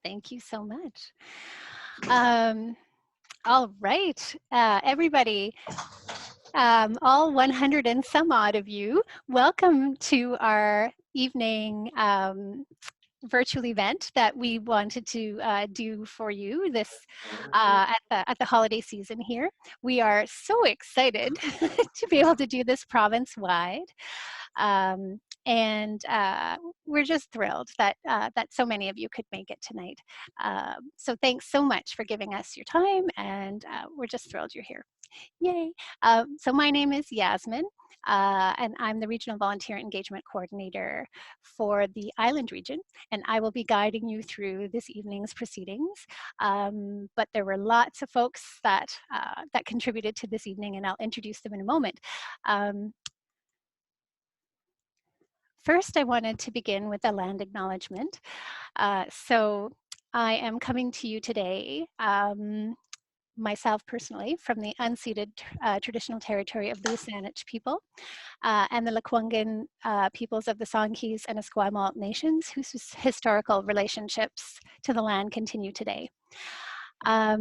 Thank you so much. Um, all right, everybody, all 100 and some odd of you, welcome to our evening virtual event that we wanted to do for you this at the holiday season here. We are so excited to be able to do this province-wide. And we're just thrilled that that so many of you could make it tonight. So thanks so much for giving us your time, and we're just thrilled you're here. Yay! So my name is Yasmin, and I'm the Regional Volunteer Engagement Coordinator for the Island region, and I will be guiding you through this evening's proceedings. But there were lots of folks that that contributed to this evening, and I'll introduce them in a moment. First, I wanted to begin with a land acknowledgement. So I am coming to you today, myself personally, from the unceded traditional territory of the Saanich people and the Lekwungen peoples of the Songhees and Esquimalt nations, whose historical relationships to the land continue today. I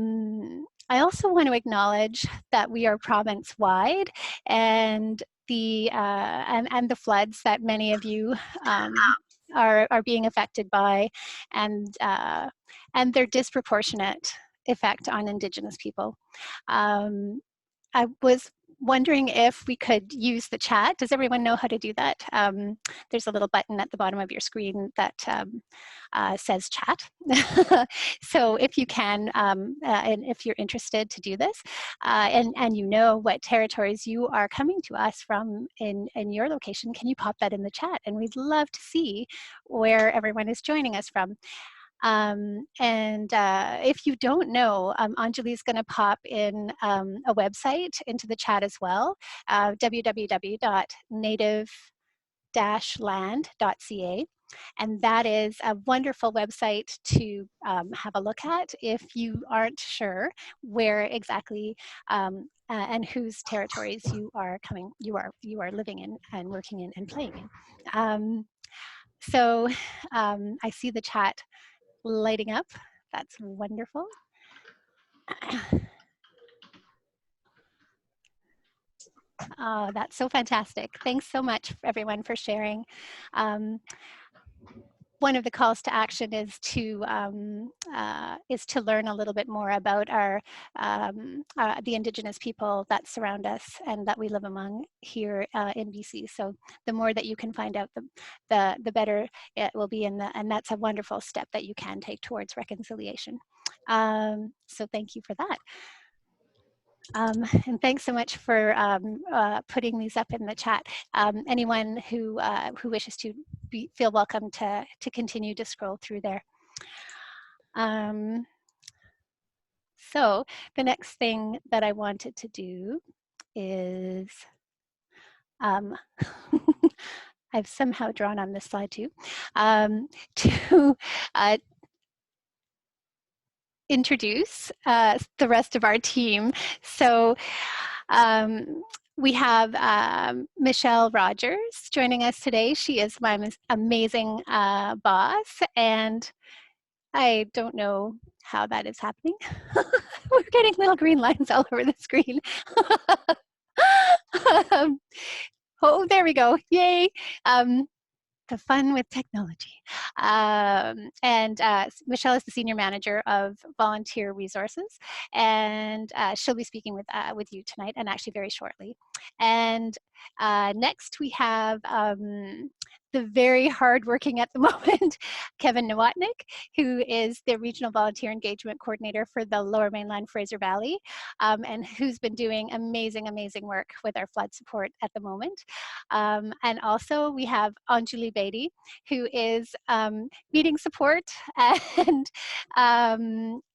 also want to acknowledge that we are province-wide, and the floods that many of you are being affected by, and their disproportionate effect on Indigenous people. I was wondering if we could use the chat. Does everyone know how to do that? There's a little button at the bottom of your screen that says chat. So if you can, and if you're interested to do this, and you know what territories you are coming to us from in your location, can you pop that in the chat? And we'd love to see where everyone is joining us from. If you don't know, Anjali is going to pop in a website into the chat as well, www.native-land.ca. And that is a wonderful website to have a look at if you aren't sure where exactly and whose territories you are living in and working in and playing in. I see the chat lighting up. That's wonderful. Oh, that's so fantastic. Thanks so much, everyone, for sharing. One of the calls to action is to learn a little bit more about the Indigenous people that surround us and that we live among here in BC. So the more that you can find out, the better it will be, and that's a wonderful step that you can take towards reconciliation. So thank you for that. And thanks so much for putting these up in the chat. Anyone who wishes to feel welcome to continue to scroll through there. So the next thing that I wanted to do is, I've somehow drawn on this slide too, to introduce the rest of our team. So we have Michelle Rogers joining us today. She is my amazing boss, and I don't know how that is happening. We're getting little green lines all over the screen. Oh, there we go. Yay. The fun with technology. Michelle is the Senior Manager of Volunteer Resources, and she'll be speaking with you tonight, and actually very shortly. And next we have the very hardworking at the moment, Kevin Nowotnik, who is the Regional Volunteer Engagement Coordinator for the Lower Mainland Fraser Valley, and who's been doing amazing, amazing work with our flood support at the moment. And also we have Anjali Bedi, who is meeting support and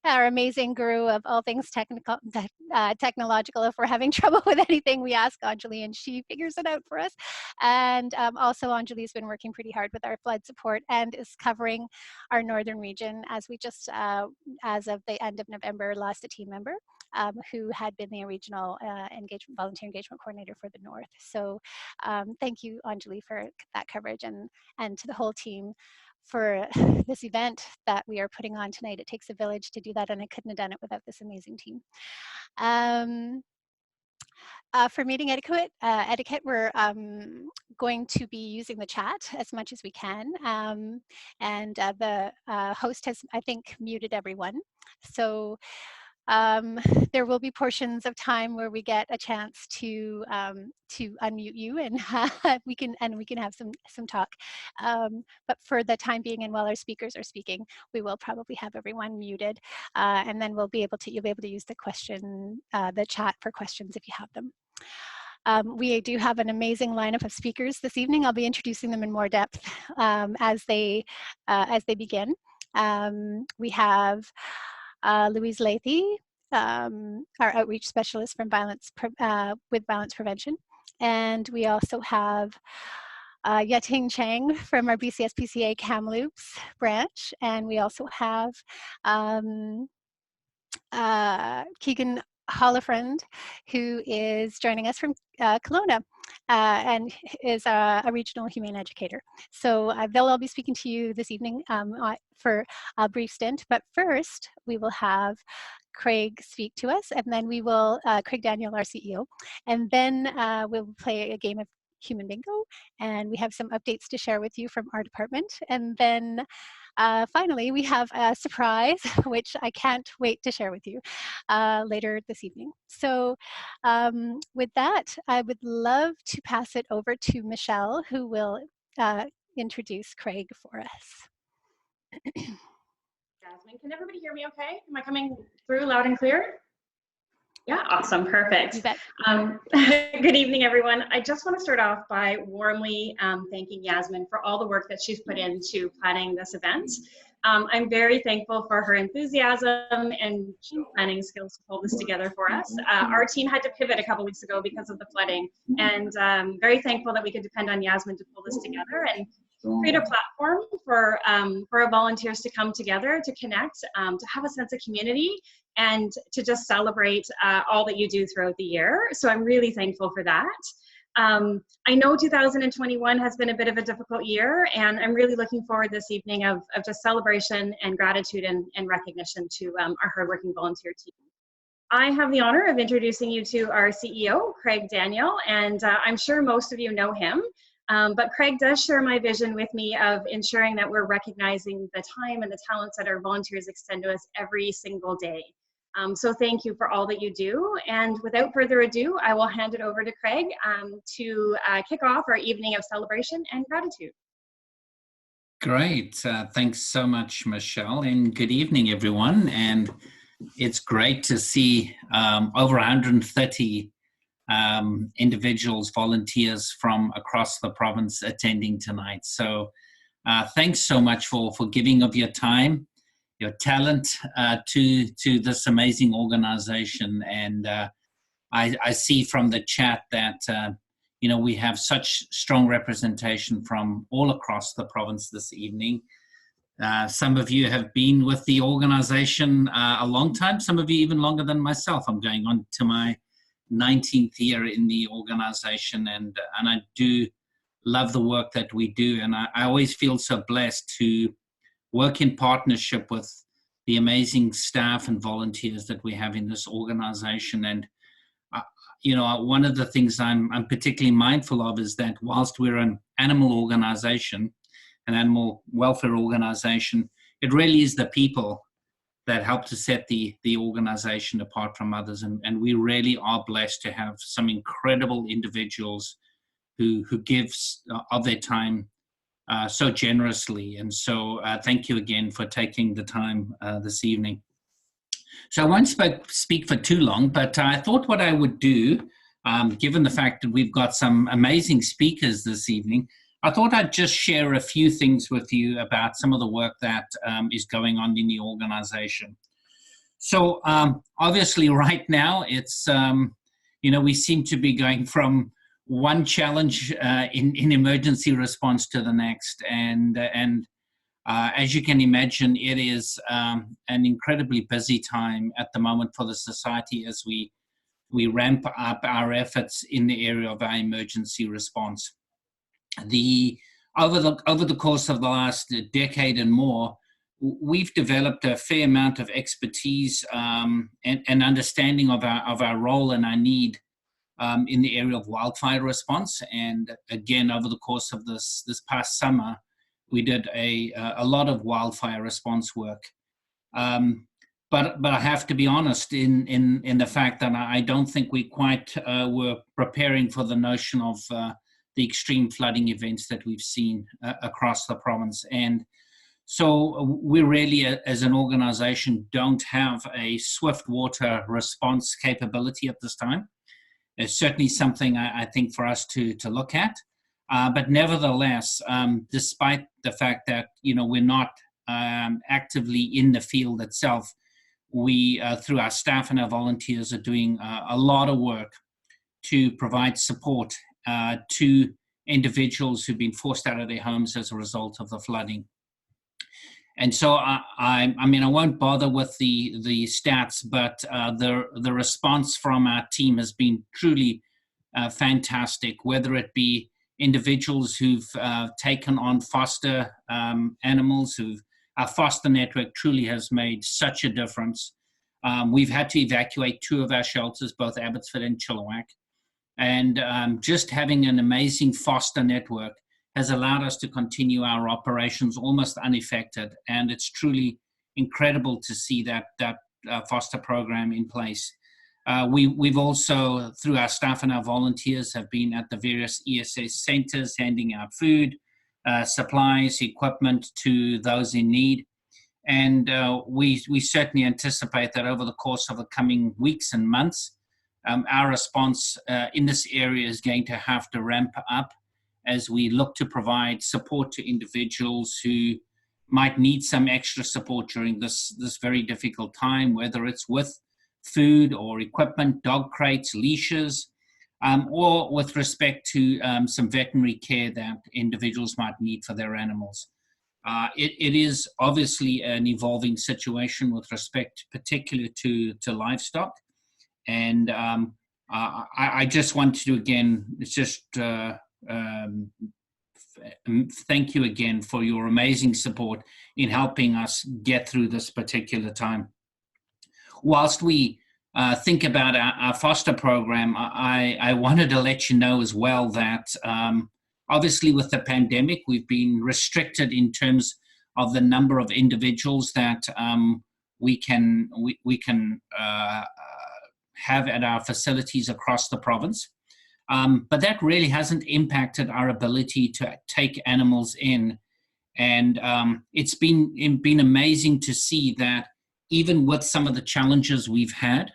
our amazing guru of all things technological. If we're having trouble with anything, we ask Anjali and she figures it out for us. And also Anjali's been working pretty hard with our flood support and is covering our northern region, as we just, as of the end of November, lost a team member who had been the regional volunteer engagement coordinator for the North. So thank you, Anjali, for that coverage, and to the whole team for this event that we are putting on tonight. It takes a village to do that, and I couldn't have done it without this amazing team. For meeting etiquette, we're going to be using the chat as much as we can. And the host has, I think, muted everyone. So there will be portions of time where we get a chance to unmute you, and we can have some talk. But for the time being, and while our speakers are speaking, we will probably have everyone muted, and then you'll be able to use the chat for questions if you have them. We do have an amazing lineup of speakers this evening. I'll be introducing them in more depth as they begin. We have Louise Lathy, our outreach specialist from with violence prevention, and we also have Yating Chang from our SPCA Kamloops branch, and we also have Keegan Hollifriend, who is joining us from Kelowna and is a regional humane educator. So they'll all be speaking to you this evening for a brief stint, but first we will have Craig speak to us, and then we will, Craig Daniel, our CEO, and then we'll play a game of Human Bingo, and we have some updates to share with you from our department, and then finally, we have a surprise, which I can't wait to share with you later this evening. So with that, I would love to pass it over to Michelle, who will introduce Craig for us. Jasmine, can everybody hear me okay? Am I coming through loud and clear? Yeah, awesome, perfect. You bet. Good evening, everyone. I just want to start off by warmly thanking Yasmin for all the work that she's put into planning this event. I'm very thankful for her enthusiasm and planning skills to pull this together for us. Our team had to pivot a couple weeks ago because of the flooding, and very thankful that we could depend on Yasmin to pull this together and create a platform for our volunteers to come together, to connect, to have a sense of community, and to just celebrate all that you do throughout the year. So I'm really thankful for that. I know 2021 has been a bit of a difficult year, and I'm really looking forward this evening of just celebration and gratitude and recognition to our hardworking volunteer team. I have the honor of introducing you to our CEO, Craig Daniel, and I'm sure most of you know him. But Craig does share my vision with me of ensuring that we're recognizing the time and the talents that our volunteers extend to us every single day. So thank you for all that you do. And without further ado, I will hand it over to Craig to kick off our evening of celebration and gratitude. Great. Thanks so much, Michelle. And good evening, everyone. And it's great to see over 130 individuals, volunteers from across the province attending tonight. So thanks so much for giving of your time, your talent to this amazing organization. And I see from the chat that we have such strong representation from all across the province this evening. Some of you have been with the organization a long time, some of you even longer than myself. I'm going on to my 19th year in the organization, and I do love the work that we do, and I always feel so blessed to work in partnership with the amazing staff and volunteers that we have in this organization. And one of the things I'm particularly mindful of is that whilst we're an animal organization, an animal welfare organization, it really is the people that help to set the organization apart from others. And we really are blessed to have some incredible individuals who give of their time so generously. And so thank you again for taking the time this evening. So I won't speak for too long, but I thought what I would do, given the fact that we've got some amazing speakers this evening, I thought I'd just share a few things with you about some of the work that is going on in the organization. So obviously right now it's, we seem to be going from one challenge in emergency response to the next. And as you can imagine, it is an incredibly busy time at the moment for the society as we ramp up our efforts in the area of our emergency response. The over the course of the last decade and more, we've developed a fair amount of expertise and understanding of our role and our need in the area of wildfire response. And again, over the course of this past summer, we did a lot of wildfire response work. But I have to be honest in the fact that I don't think we quite were preparing for the notion of the extreme flooding events that we've seen across the province. And so we really, as an organization, don't have a swift water response capability at this time. It's certainly something I think for us to look at. But nevertheless, despite the fact that, we're not actively in the field itself, we, through our staff and our volunteers, are doing a lot of work to provide support to individuals who've been forced out of their homes as a result of the flooding. And so I won't bother with the stats, but the response from our team has been truly fantastic, whether it be individuals who've taken on foster animals. Our foster network truly has made such a difference. We've had to evacuate 2 of our shelters, both Abbotsford and Chilliwack. And just having an amazing foster network has allowed us to continue our operations almost unaffected. And it's truly incredible to see that foster program in place. We've also, through our staff and our volunteers, have been at the various ESS centers handing out food, supplies, equipment to those in need. And we certainly anticipate that over the course of the coming weeks and months, our response in this area is going to have to ramp up as we look to provide support to individuals who might need some extra support during this very difficult time, whether it's with food or equipment, dog crates, leashes, or with respect to some veterinary care that individuals might need for their animals. It is obviously an evolving situation with respect particularly to livestock. And I just want to, again, thank you again for your amazing support in helping us get through this particular time. Whilst we think about our foster program, I wanted to let you know as well that obviously with the pandemic, we've been restricted in terms of the number of individuals that we can have at our facilities across the province. But that really hasn't impacted our ability to take animals in. And it's been amazing to see that even with some of the challenges we've had,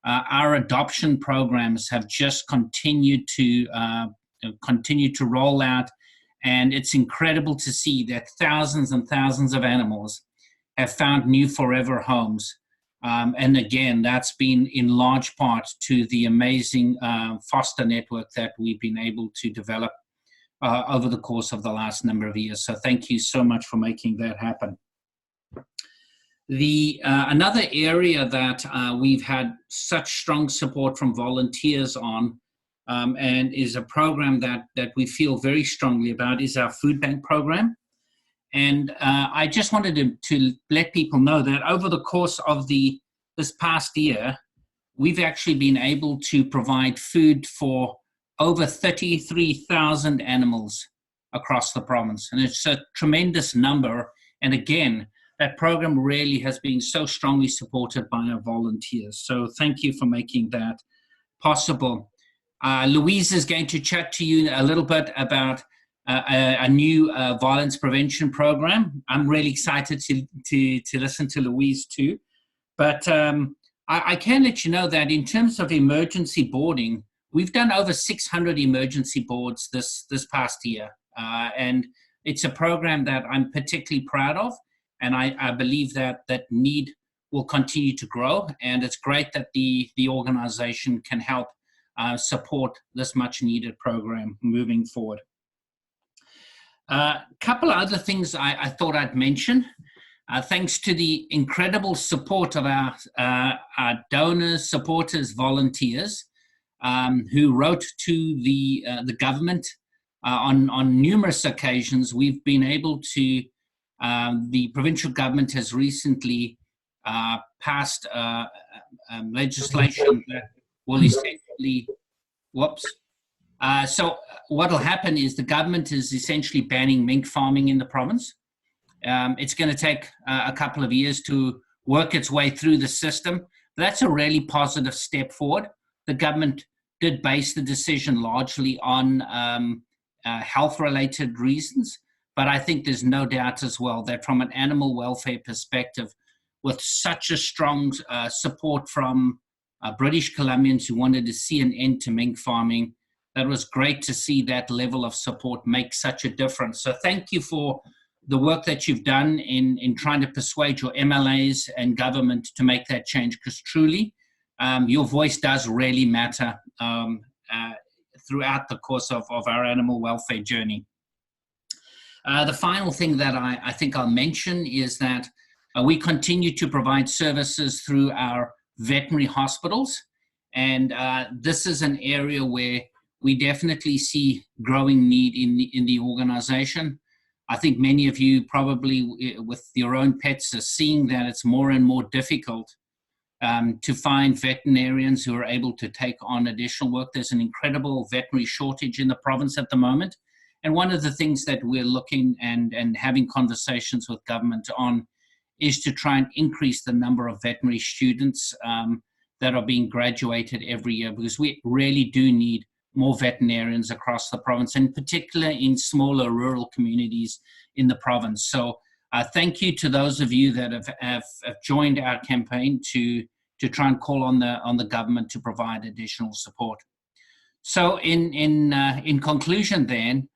our adoption programs have just continued to roll out. And it's incredible to see that thousands and thousands of animals have found new forever homes. And again, that's been in large part to the amazing foster network that we've been able to develop over the course of the last number of years. So thank you so much for making that happen. Another area that we've had such strong support from volunteers on and is a program that we feel very strongly about is our food bank program. And I just wanted to let people know that over the course of this past year, we've actually been able to provide food for over 33,000 animals across the province. And it's a tremendous number. And again, that program really has been so strongly supported by our volunteers. So thank you for making that possible. Louise is going to chat to you a little bit about a new violence prevention program. I'm really excited to listen to Louise too. But I can let you know that in terms of emergency boarding, we've done over 600 emergency boards this past year. And it's a program that I'm particularly proud of. And I believe that need will continue to grow. And it's great that the organization can help support this much needed program moving forward. A couple of other things I thought I'd mention. Thanks to the incredible support of our donors, supporters, volunteers who wrote to the government on numerous occasions, we've been able to, the provincial government has recently passed legislation that will essentially, whoops. So what will happen is the government is essentially banning mink farming in the province. It's going to take a couple of years to work its way through the system. That's a really positive step forward. The government did base the decision largely on health-related reasons, but I think there's no doubt as well that from an animal welfare perspective, with such a strong support from British Columbians who wanted to see an end to mink farming, that was great to see that level of support make such a difference. So thank you for the work that you've done in trying to persuade your MLAs and government to make that change, because truly your voice does really matter throughout the course of our animal welfare journey. The final thing that I think I'll mention is that we continue to provide services through our veterinary hospitals. And this is an area where we definitely see growing need in the organization. I think many of you probably with your own pets are seeing that it's more and more difficult to find veterinarians who are able to take on additional work. There's an incredible veterinary shortage in the province at the moment. And one of the things that we're looking and having conversations with government on is to try and increase the number of veterinary students that are being graduated every year, because we really do need more veterinarians across the province, in particular in smaller rural communities in the province. So thank you to those of you that have joined our campaign to try and call on the government to provide additional support. So in conclusion then,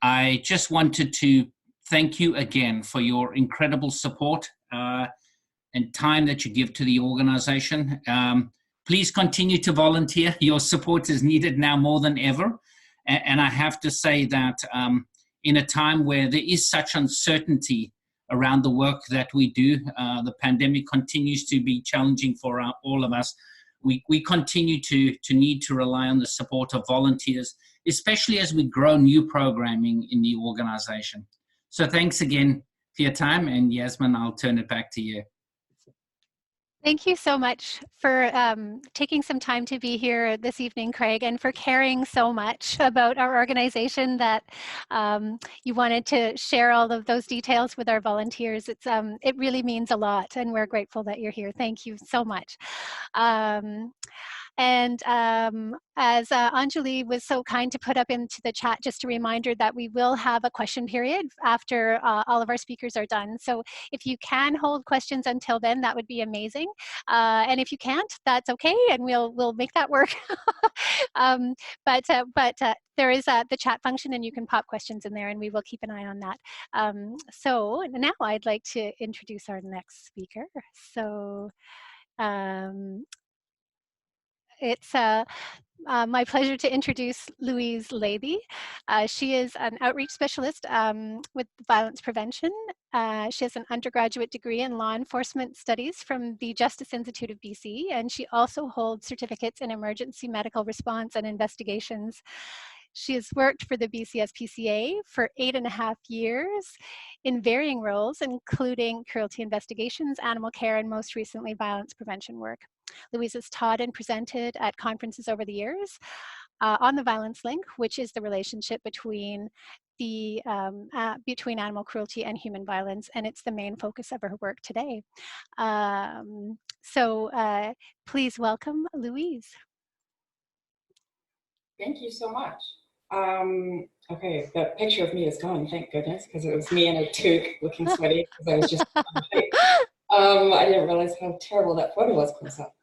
I just wanted to thank you again for your incredible support and time that you give to the organization. Please continue to volunteer. Your support is needed now more than ever. And I have to say that in a time where there is such uncertainty around the work that we do, the pandemic continues to be challenging for all of us. We continue to need to rely on the support of volunteers, especially as we grow new programming in the organization. So thanks again for your time. And Yasmin, I'll turn it back to you. Thank you so much for taking some time to be here this evening, Craig, and for caring so much about our organization that you wanted to share all of those details with our volunteers. It really means a lot, and we're grateful that you're here. Thank you so much. And as Anjali was so kind to put up into the chat, just a reminder that we will have a question period after all of our speakers are done. So if you can hold questions until then, that would be amazing. And if you can't, that's okay, and we'll make that work. But there is the chat function, and you can pop questions in there, and we will keep an eye on that. So now I'd like to introduce our next speaker. So it's my pleasure to introduce Louise Lathy. She is an outreach specialist with violence prevention. She has an undergraduate degree in law enforcement studies from the Justice Institute of BC, and she also holds certificates in emergency medical response and investigations. She has worked for the BC SPCA for 8.5 years in varying roles, including cruelty investigations, animal care, and most recently violence prevention work. Louise has taught and presented at conferences over the years on the violence link, which is the relationship between animal cruelty and human violence, and it's the main focus of her work today. So please welcome Louise. Thank you so much. Okay, the picture of me is gone, thank goodness, because it was me in a toque looking sweaty because I was just on a hike. I didn't realize how terrible that photo was close up.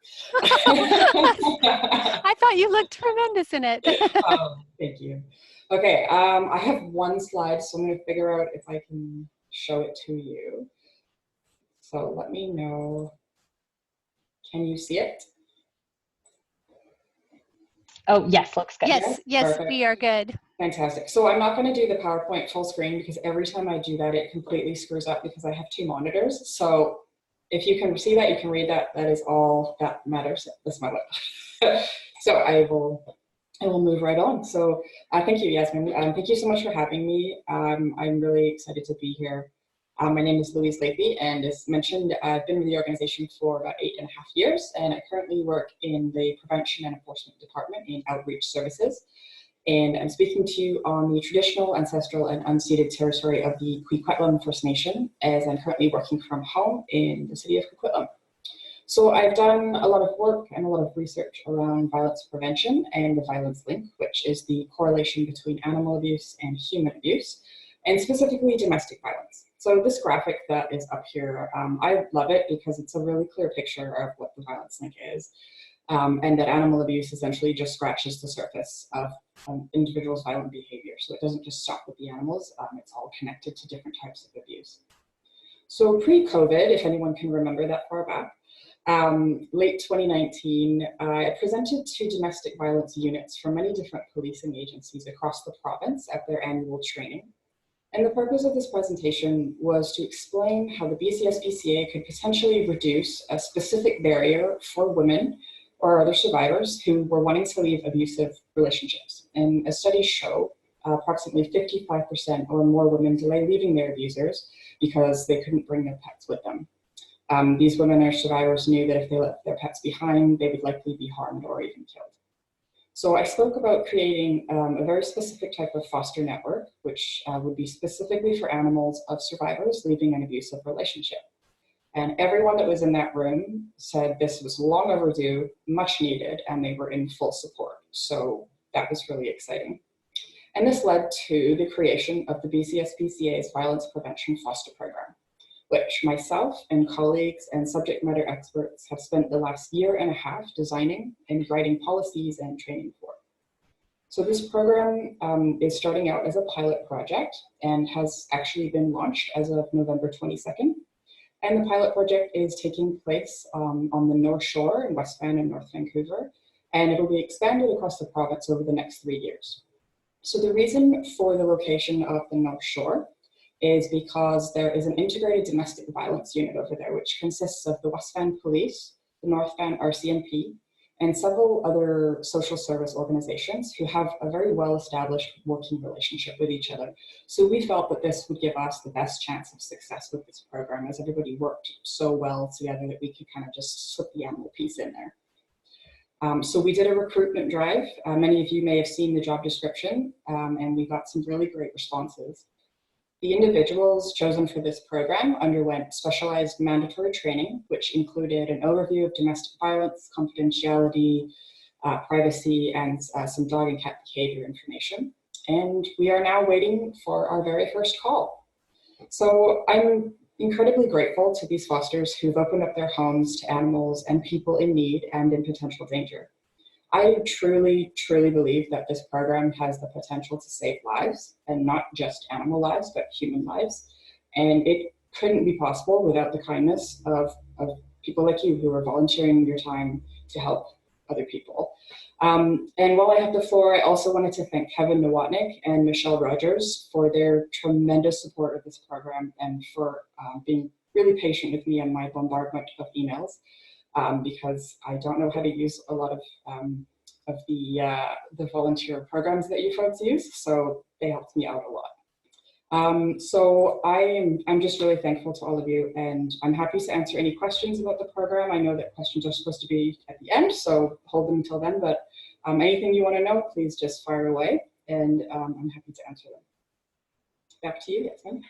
I thought you looked tremendous in it. Thank you. Okay, I have one slide, so I'm going to figure out if I can show it to you. So let me know. Can you see it? Oh, yes, looks good. Yes, yes, perfect. We are good. Fantastic. So I'm not going to do the PowerPoint full screen because every time I do that, it completely screws up because I have 2 monitors. So if you can see that, you can read that. That is all that matters. That's my lip. So I will and we'll move right on. So thank you, Yasmin. Thank you so much for having me. I'm really excited to be here. My name is Louise Lathy, and as mentioned, I've been with the organization for about 8.5 years, and I currently work in the Prevention and Enforcement Department in Outreach Services. And I'm speaking to you on the traditional, ancestral, and unceded territory of the Coquitlam First Nation, as I'm currently working from home in the city of Coquitlam. So I've done a lot of work and a lot of research around violence prevention and the violence link, which is the correlation between animal abuse and human abuse, and specifically domestic violence. So this graphic that is up here, I love it because it's a really clear picture of what the violence link is, and that animal abuse essentially just scratches the surface of individuals' violent behavior. So it doesn't just stop with the animals, it's all connected to different types of abuse. So pre-COVID, if anyone can remember that far back, late 2019, I presented to domestic violence units from many different policing agencies across the province at their annual training. And the purpose of this presentation was to explain how the BC SPCA could potentially reduce a specific barrier for women or other survivors who were wanting to leave abusive relationships. And as studies show, approximately 55% or more women delay leaving their abusers because they couldn't bring their pets with them. These women or survivors knew that if they left their pets behind, they would likely be harmed or even killed. So I spoke about creating a very specific type of foster network, which would be specifically for animals of survivors leaving an abusive relationship. And everyone that was in that room said this was long overdue, much needed, and they were in full support. So that was really exciting. And this led to the creation of the BC SPCA's Violence Prevention Foster Program, which myself and colleagues and subject matter experts have spent the last 1.5 years designing and writing policies and training for. So this program is starting out as a pilot project and has actually been launched as of November 22nd. And the pilot project is taking place on the North Shore in West Van and North Vancouver, and it'll be expanded across the province over the next 3 years. So the reason for the location of the North Shore is because there is an integrated domestic violence unit over there, which consists of the West Van Police, the North Van RCMP, and several other social service organizations who have a very well-established working relationship with each other. So we felt that this would give us the best chance of success with this program, as everybody worked so well together that we could kind of just slip the animal piece in there. So we did a recruitment drive. Many of you may have seen the job description, and we got some really great responses. The individuals chosen for this program underwent specialized mandatory training, which included an overview of domestic violence, confidentiality, privacy, and some dog and cat behavior information. And we are now waiting for our very first call. So I'm incredibly grateful to these fosters who've opened up their homes to animals and people in need and in potential danger. I truly, truly believe that this program has the potential to save lives, and not just animal lives, but human lives. And it couldn't be possible without the kindness of people like you who are volunteering your time to help other people. And while I have the floor, I also wanted to thank Kevin Nowotnik and Michelle Rogers for their tremendous support of this program and for being really patient with me on my bombardment of emails. Because I don't know how to use a lot of the volunteer programs that you folks use, so they helped me out a lot. So I'm just really thankful to all of you, and I'm happy to answer any questions about the program. I know that questions are supposed to be at the end, so hold them until then, but anything you want to know, please just fire away, and I'm happy to answer them. Back to you, Yasmin.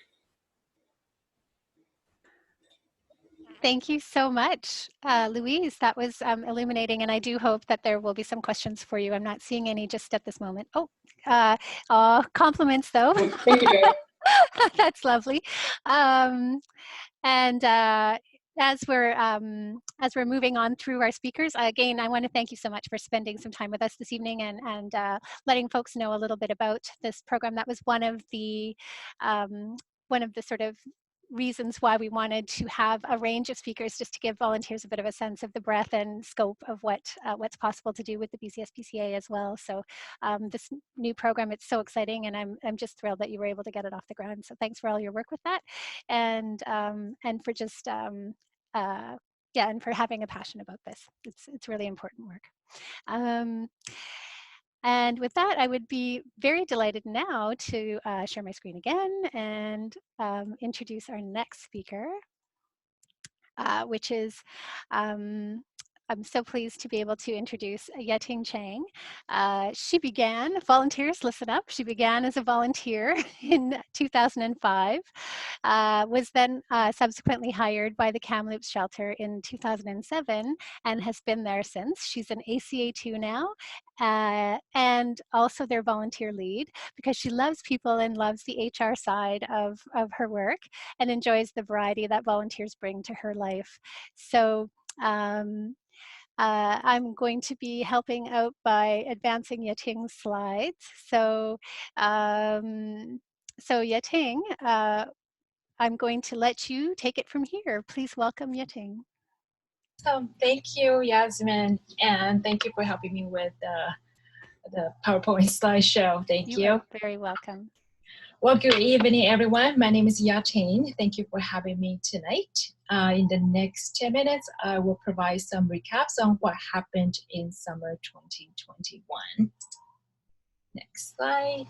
Thank you so much, Louise. That was illuminating, and I do hope that there will be some questions for you. I'm not seeing any just at this moment. Oh, compliments though. Thank you, Barry. That's lovely. And as we're moving on through our speakers, again, I want to thank you so much for spending some time with us this evening and letting folks know a little bit about this program. That was one of the sort of reasons why we wanted to have a range of speakers, just to give volunteers a bit of a sense of the breadth and scope of what's possible to do with the BC SPCA as well. So this new program, it's so exciting, and I'm just thrilled that you were able to get it off the ground. So thanks for all your work with that, and for just and for having a passion about this. It's really important work. And with that, I would be very delighted now to share my screen again and introduce our next speaker, which is I'm so pleased to be able to introduce Yating Chang. She began, volunteers listen up, she began as a volunteer in 2005, was then subsequently hired by the Kamloops shelter in 2007 and has been there since. She's an ACA2 now and also their volunteer lead because she loves people and loves the HR side of her work and enjoys the variety that volunteers bring to her life. So I'm going to be helping out by advancing Yating's slides. So, Yating, I'm going to let you take it from here. Please welcome Yating. Thank you, Yasmin, and thank you for helping me with the PowerPoint slideshow. Thank you. You are very welcome. Well, good evening, everyone. My name is Yating. Thank you for having me tonight. In the next 10 minutes, I will provide some recaps on what happened in summer 2021. Next slide.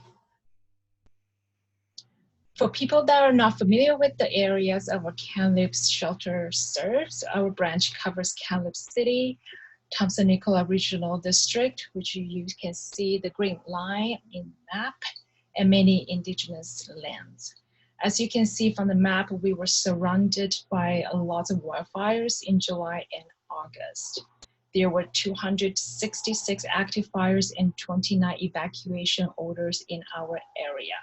For people that are not familiar with the areas of our Kamloops shelter serves, our branch covers Kamloops City, Thompson-Nicola Regional District, which you can see the green line in the map, and many indigenous lands. As you can see from the map, we were surrounded by a lot of wildfires in July and August. There were 266 active fires and 29 evacuation orders in our area.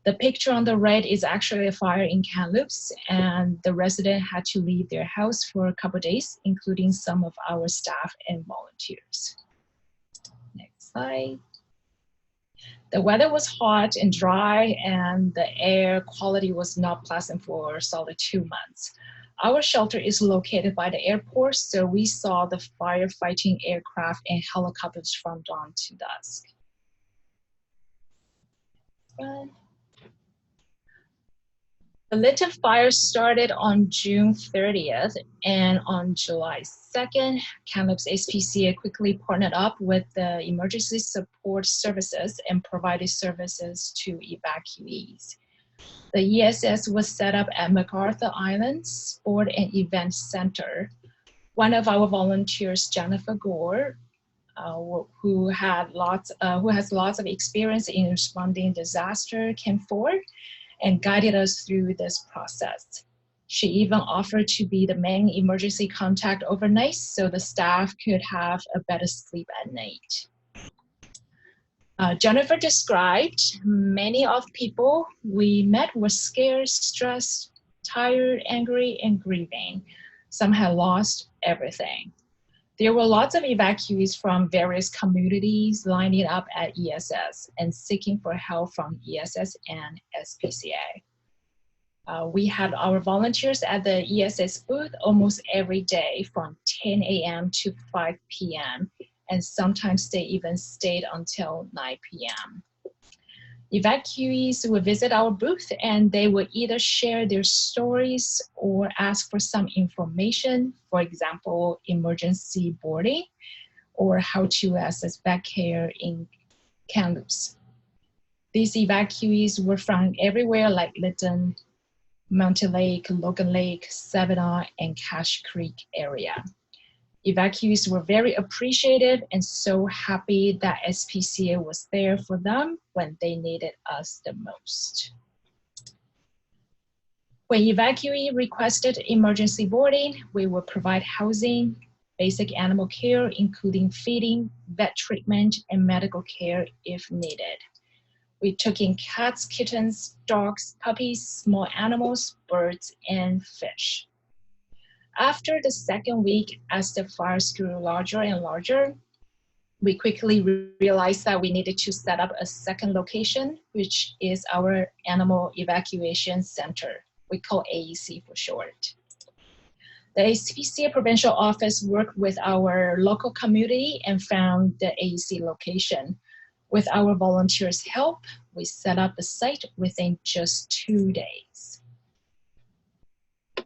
The picture on the right is actually a fire in Kamloops, and the resident had to leave their house for a couple of days, including some of our staff and volunteers. Next slide. The weather was hot and dry, and the air quality was not pleasant for a solid 2 months. Our shelter is located by the airport, so we saw the firefighting aircraft and helicopters from dawn to dusk. The Lytton fire started on June 30th, and on July 2nd, Kamloops SPCA quickly partnered up with the emergency support services and provided services to evacuees. The ESS was set up at MacArthur Island Sport and Event Center. One of our volunteers, Jennifer Gore, who has lots of experience in responding disaster, came forward and guided us through this process. She even offered to be the main emergency contact overnight so the staff could have a better sleep at night. Jennifer described many of the people we met were scared, stressed, tired, angry, and grieving. Some had lost everything. There were lots of evacuees from various communities lining up at ESS and seeking for help from ESS and SPCA. We had our volunteers at the ESS booth almost every day from 10 a.m. to 5 p.m. and sometimes they even stayed until 9 p.m. Evacuees would visit our booth and they would either share their stories or ask for some information, for example, emergency boarding or how to access back care in Kamloops. These evacuees were from everywhere like Lytton, Mountain Lake, Logan Lake, Savannah, and Cache Creek area. Evacuees were very appreciative and so happy that SPCA was there for them when they needed us the most. When evacuee requested emergency boarding, we would provide housing, basic animal care, including feeding, vet treatment, and medical care if needed. We took in cats, kittens, dogs, puppies, small animals, birds, and fish. After the second week, as the fires grew larger and larger, we quickly realized that we needed to set up a second location, which is our Animal Evacuation Center. We call AEC for short. The SPCA Provincial Office worked with our local community and found the AEC location. With our volunteers' help, we set up the site within just 2 days.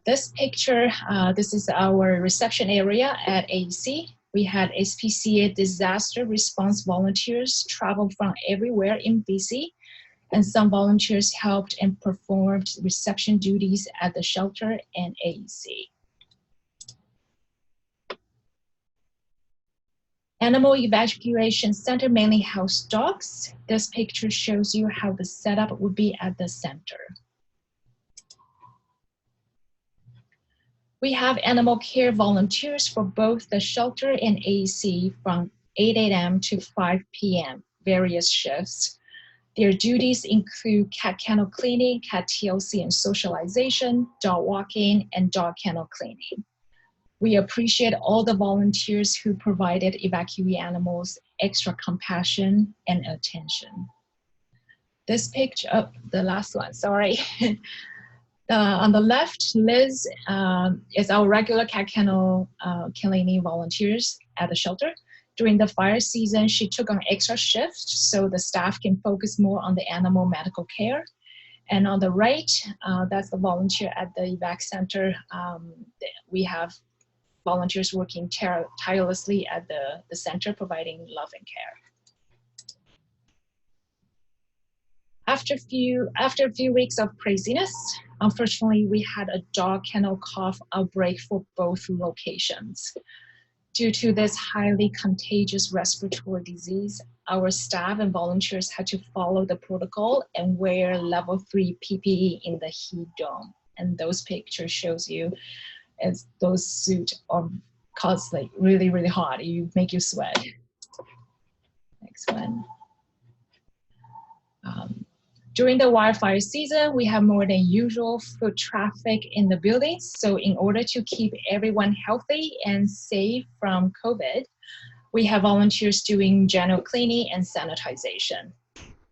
This picture, this is our reception area at AEC. We had SPCA disaster response volunteers travel from everywhere in BC, and some volunteers helped and performed reception duties at the shelter and AEC. Animal evacuation center mainly housed dogs. This picture shows you how the setup would be at the center. We have animal care volunteers for both the shelter and AEC from 8 a.m. to 5 p.m., various shifts. Their duties include cat kennel cleaning, cat TLC and socialization, dog walking, and dog kennel cleaning. We appreciate all the volunteers who provided evacuee animals extra compassion and attention. This picture, oh, the last one, sorry. On the left, Liz is our regular cat kennel cleaning volunteers at the shelter. During the fire season, she took on extra shifts so the staff can focus more on the animal medical care. And on the right, that's the volunteer at the evac center. We have volunteers working tirelessly at the center, providing love and care. After a few weeks of craziness, unfortunately, we had a dog kennel cough outbreak for both locations. Due to this highly contagious respiratory disease, our staff and volunteers had to follow the protocol and wear level 3 PPE in the heat dome. And those pictures shows you as those suits are cause like really, really hot. Make you sweat. Next one. During the wildfire season, we have more than usual foot traffic in the buildings. So in order to keep everyone healthy and safe from COVID, we have volunteers doing general cleaning and sanitization.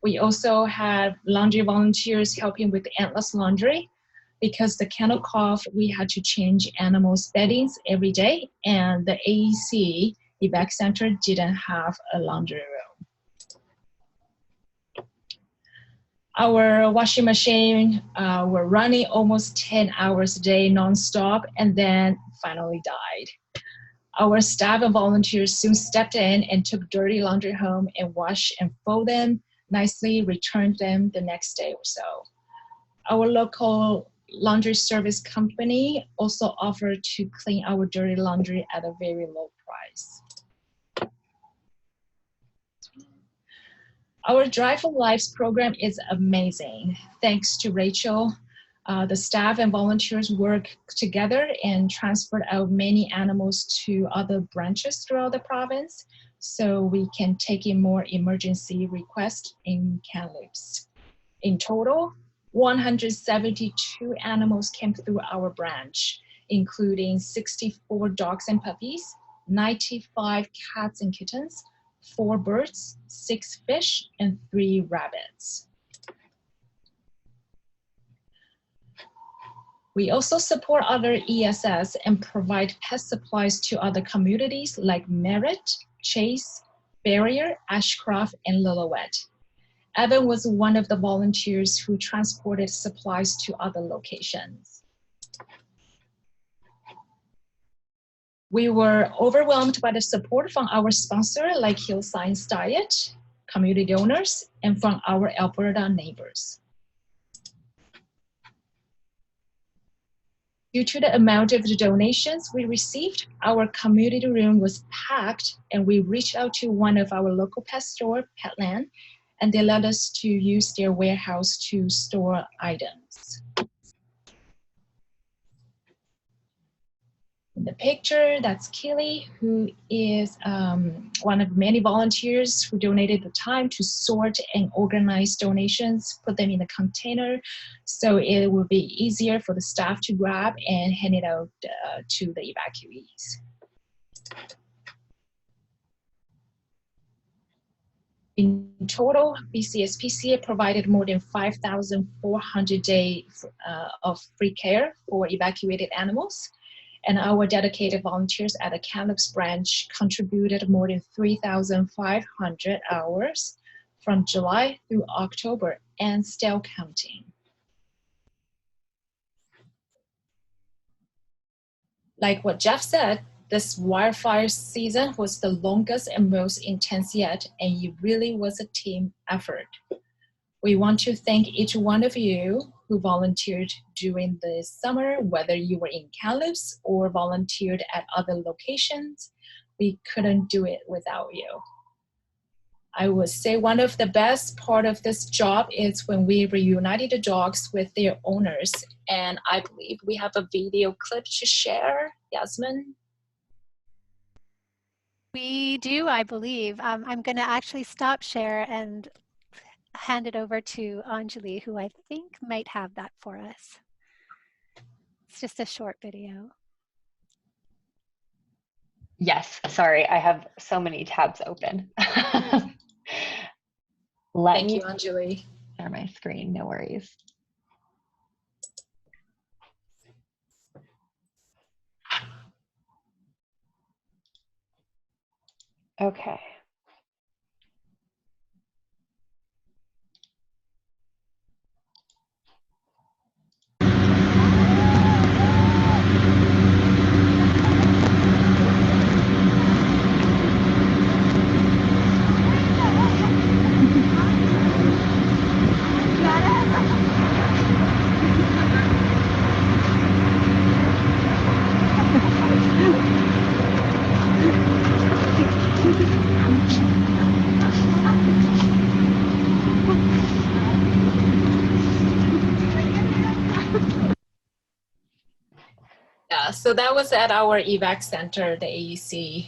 We also have laundry volunteers helping with endless laundry. Because the kennel cough, we had to change animals' beddings every day, and the AEC evac center didn't have a laundry room. Our washing machine were running almost 10 hours a day nonstop, and then finally died. Our staff and volunteers soon stepped in and took dirty laundry home and washed and fold them nicely, returned them the next day or so. Our local laundry service company also offered to clean our dirty laundry at a very low price. Our Drive for Lives program is amazing. Thanks to Rachel, the staff and volunteers work together and transferred out many animals to other branches throughout the province so we can take in more emergency requests in Kamloops. In total, 172 animals came through our branch, including 64 dogs and puppies, 95 cats and kittens, 4 birds, 6 fish, and 3 rabbits. We also support other ESS and provide pet supplies to other communities like Merritt, Chase, Barrier, Ashcroft, and Lillooet. Evan was one of the volunteers who transported supplies to other locations. We were overwhelmed by the support from our sponsor like Hill Science Diet, community donors, and from our Alberta neighbors. Due to the amount of the donations we received, our community room was packed, and we reached out to one of our local pet store, Petland, and they let us to use their warehouse to store items. In the picture, that's Keely, who is one of many volunteers who donated the time to sort and organize donations, put them in a container, so it will be easier for the staff to grab and hand it out to the evacuees. In total, BC SPCA provided more than 5,400 days of free care for evacuated animals, and our dedicated volunteers at the Kamloops branch contributed more than 3,500 hours from July through October and still counting. Like what Jeff said, This wildfire season was the longest and most intense yet, and it really was a team effort. We want to thank each one of you who volunteered during the summer, whether you were in Calip's or volunteered at other locations. We couldn't do it without you. I would say one of the best part of this job is when we reunited the dogs with their owners. And I believe we have a video clip to share. Yasmin? We do, I believe. I'm going to actually stop share and hand it over to Anjali, who I think might have that for us. It's just a short video. Yes, sorry, I have so many tabs open. Thank you, Anjali. Share my screen, no worries. Okay. Yeah, so that was at our evac center, the AEC.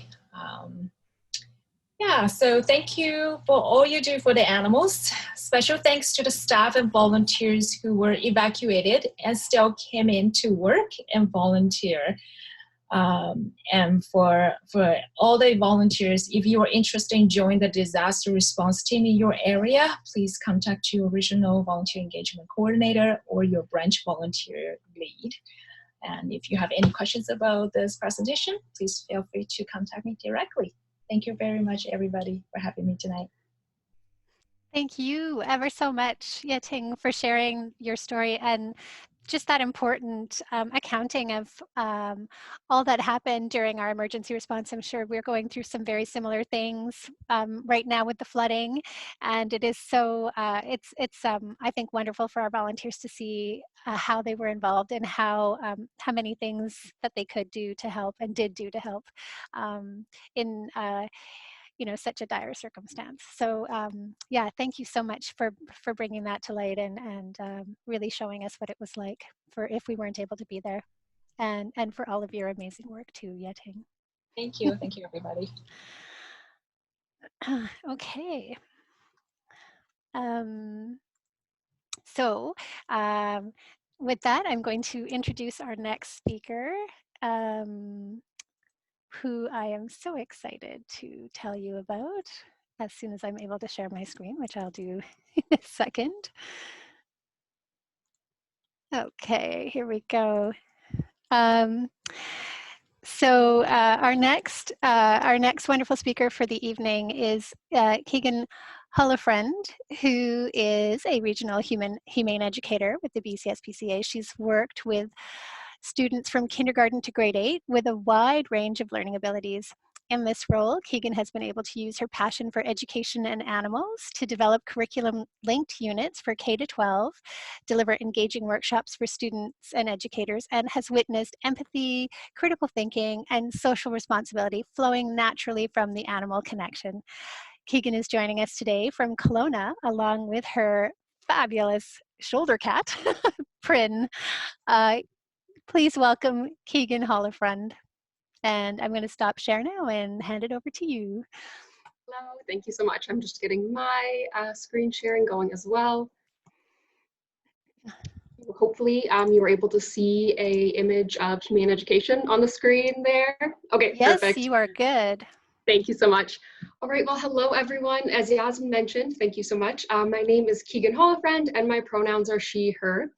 Yeah, so thank you for all you do for the animals. Special thanks to the staff and volunteers who were evacuated and still came in to work and volunteer. And for all the volunteers, if you are interested in joining the disaster response team in your area, please contact your regional volunteer engagement coordinator or your branch volunteer lead. And if you have any questions about this presentation, please feel free to contact me directly. Thank you very much, everybody, for having me tonight. Thank you ever so much, Yeting, for sharing your story and just that important accounting of all that happened during our emergency response. I'm sure we're going through some very similar things right now with the flooding, and it is so it's I think wonderful for our volunteers to see how they were involved and how many things that they could do to help and did do to help in you know, such a dire circumstance. So yeah, thank you so much for bringing that to light and really showing us what it was like for if we weren't able to be there, and for all of your amazing work too, Yeting. Thank you, everybody. Okay. So with that, I'm going to introduce our next speaker, who I am so excited to tell you about as soon as I'm able to share my screen, which I'll do in a second. Okay, here we go. So our next wonderful speaker for the evening is Keegan Hullafriend, who is a regional humane educator with the BC SPCA. She's worked with students from kindergarten to grade 8 with a wide range of learning abilities. In this role, Keegan has been able to use her passion for education and animals to develop curriculum-linked units for K-12, deliver engaging workshops for students and educators, and has witnessed empathy, critical thinking, and social responsibility flowing naturally from the animal connection. Keegan is joining us today from Kelowna, along with her fabulous shoulder cat, Prin. Please welcome Keegan Hullafriend. And I'm going to stop share now and hand it over to you. Hello, thank you so much. I'm just getting my screen sharing going as well. Hopefully you were able to see an image of humane education on the screen there. Okay, yes, perfect. You are good. Thank you so much. All right, well, hello everyone. As Yasmin mentioned, thank you so much. My name is Keegan Hullafriend and my pronouns are she, her.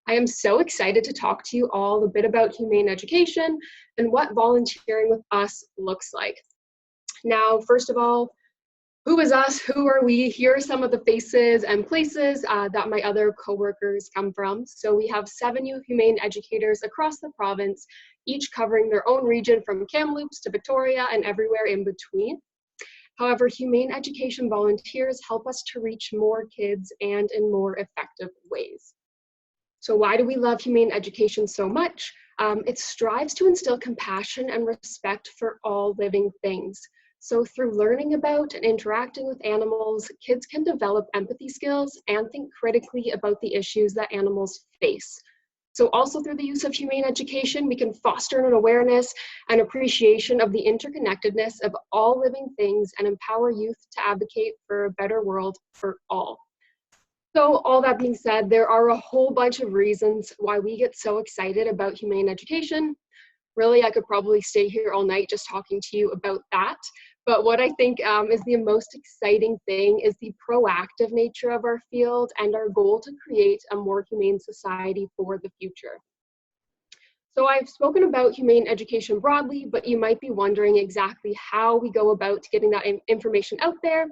I am so excited to talk to you all a bit about humane education and what volunteering with us looks like. Now, first of all, who is us? Who are we? Here are some of the faces and places that my other coworkers come from. So we have 7 humane educators across the province each covering their own region from Kamloops to Victoria and everywhere in between. However, humane education volunteers help us to reach more kids and in more effective ways. So why do we love humane education so much? It strives to instill compassion and respect for all living things. So through learning about and interacting with animals, kids can develop empathy skills and think critically about the issues that animals face. So also through the use of humane education, we can foster an awareness and appreciation of the interconnectedness of all living things and empower youth to advocate for a better world for all. So all that being said, there are a whole bunch of reasons why we get so excited about humane education. Really, I could probably stay here all night just talking to you about that. But what I think is the most exciting thing is the proactive nature of our field and our goal to create a more humane society for the future. So I've spoken about humane education broadly, but you might be wondering exactly how we go about getting that information out there.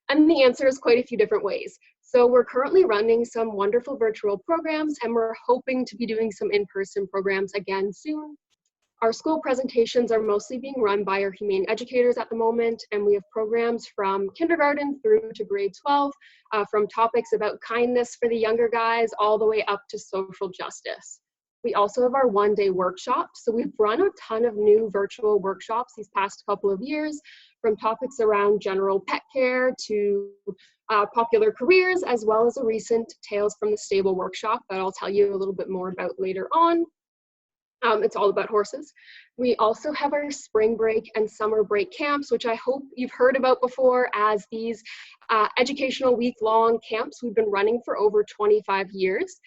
And the answer is quite a few different ways. So we're currently running some wonderful virtual programs, and we're hoping to be doing some in-person programs again soon. Our school presentations are mostly being run by our humane educators at the moment, and we have programs from kindergarten through to grade 12, from topics about kindness for the younger guys all the way up to social justice. We also have our one-day workshops. So we've run a ton of new virtual workshops these past couple of years, from topics around general pet care to popular careers, as well as a recent Tales from the Stable workshop that I'll tell you a little bit more about later on. It's all about horses. We also have our spring break and summer break camps, which I hope you've heard about before as these educational week-long camps we've been running for over 25 years.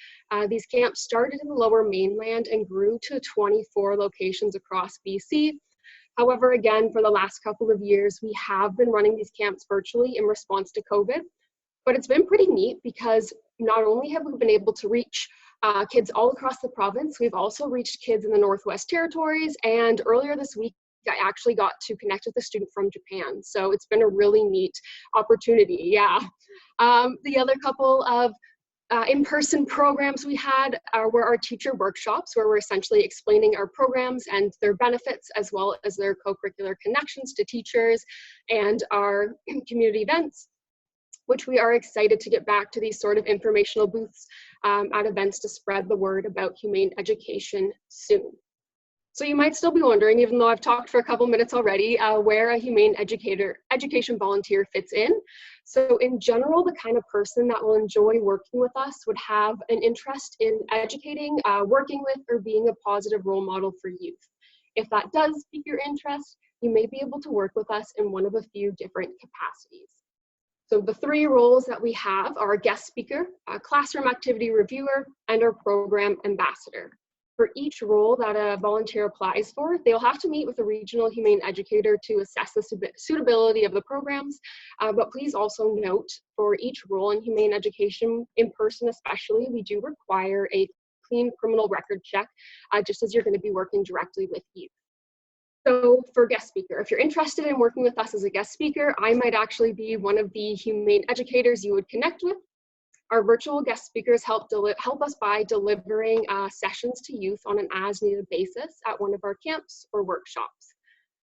These camps started in the Lower Mainland and grew to 24 locations across BC. However, again, for the last couple of years, we have been running these camps virtually in response to COVID. But it's been pretty neat because not only have we been able to reach kids all across the province, we've also reached kids in the Northwest Territories, and earlier this week I actually got to connect with a student from Japan. So it's been a really neat opportunity, yeah. The other couple of in-person programs we had were our teacher workshops, where we're essentially explaining our programs and their benefits, as well as their co-curricular connections to teachers, and our community events, which we are excited to get back to these sort of informational booths at events to spread the word about humane education soon. So you might still be wondering, even though I've talked for a couple minutes already, where a humane education volunteer fits in. So in general, the kind of person that will enjoy working with us would have an interest in educating, working with, or being a positive role model for youth. If that does pique your interest, you may be able to work with us in one of a few different capacities. So the three roles that we have are a guest speaker, a classroom activity reviewer, and our program ambassador. For each role that a volunteer applies for, they'll have to meet with a regional humane educator to assess the suitability of the programs. But please also note, for each role in humane education, in person especially, we do require a clean criminal record check, just as you're going to be working directly with youth. So for guest speaker, if you're interested in working with us as a guest speaker, I might actually be one of the humane educators you would connect with. Our virtual guest speakers help us by delivering sessions to youth on an as-needed basis at one of our camps or workshops.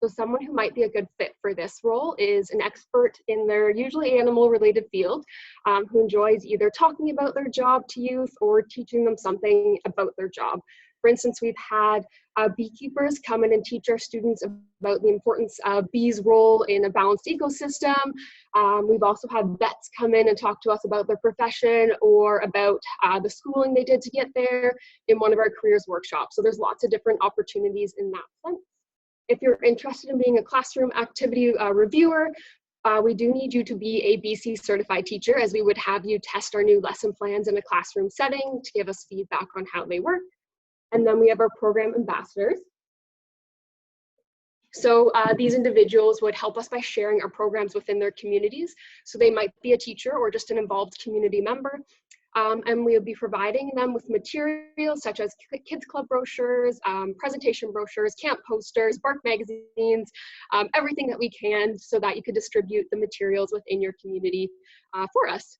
So someone who might be a good fit for this role is an expert in their usually animal-related field, who enjoys either talking about their job to youth or teaching them something about their job. For instance, we've had beekeepers come in and teach our students about the importance of bees' role in a balanced ecosystem. We've also had vets come in and talk to us about their profession or about the schooling they did to get there in one of our careers workshops. So there's lots of different opportunities in that sense. If you're interested in being a classroom activity reviewer, we do need you to be a BC certified teacher, as we would have you test our new lesson plans in a classroom setting to give us feedback on how they work. And then we have our program ambassadors. So these individuals would help us by sharing our programs within their communities. So they might be a teacher or just an involved community member. And we'll be providing them with materials such as kids club brochures, presentation brochures, camp posters, bark magazines, everything that we can so that you could distribute the materials within your community for us.